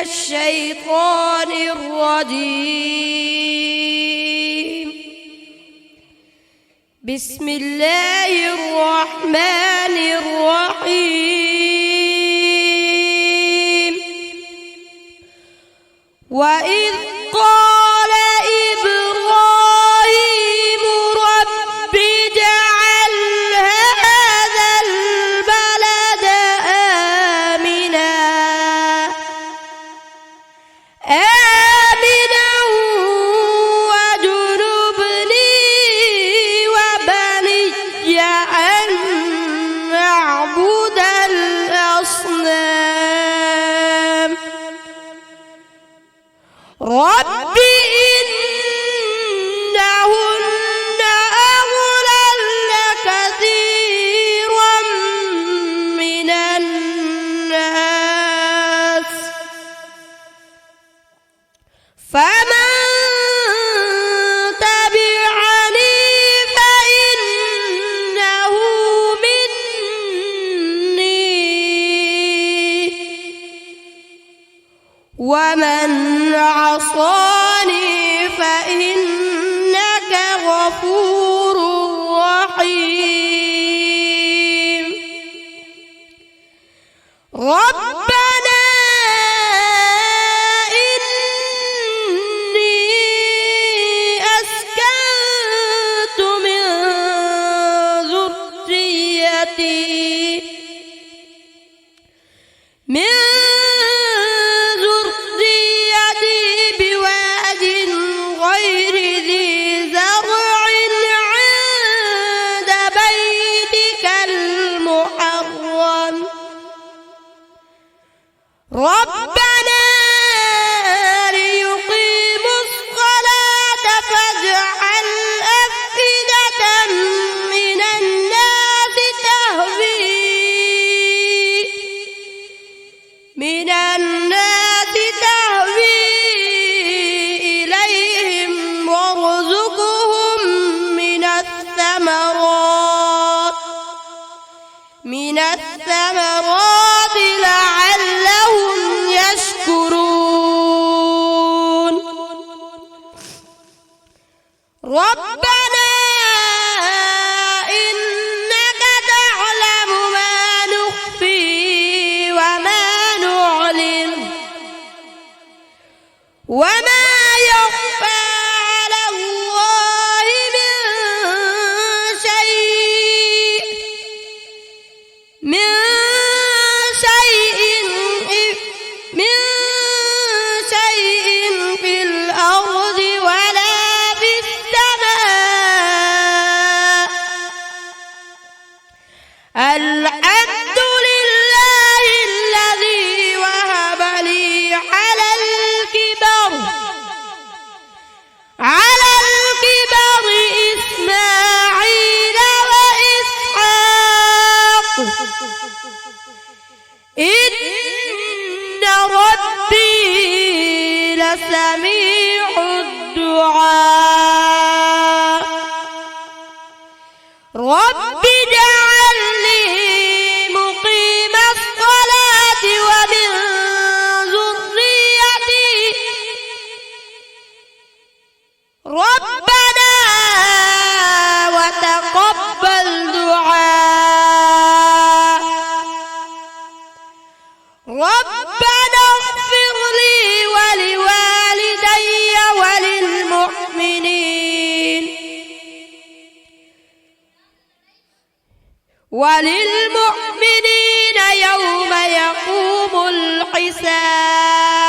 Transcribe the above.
الشيطان الرجيم. بسم الله الرحمن الرحيم. وإذ قال إبراهيم رب اجعل هذا البلد آمنا واجنبني وبني أن نعبد الأصنام. رب إنهن أضللن كثيرا من الناس فمن تبعني فإنه مني ومن عصاني فإنك غفور رحيم. ربنا إني أسكنت من ذريتي بواد غير ذي زرع عند بيتك المحرم. ربنا ليقيموا الصلاة فاجعل أفئدة من الناس تهوي إليهم وارزقهم من الثمرات لعلهم يشكرون. ربنا إنك تعلم ما نخفي وما نعلن وما يخفى على الله من شيء في الأرض ولا في السماء. الحمد لله الذي وهب لي على الكبر إسماعيل وإسحاق إن ربي لسميع الدعاء. رب اجعلني مقيم الصلاة ومن ذريتي ربنا وتقبل دعاء. ربنا اغفر لي ولوالدي وللمؤمنين يوم يقوم الحساب.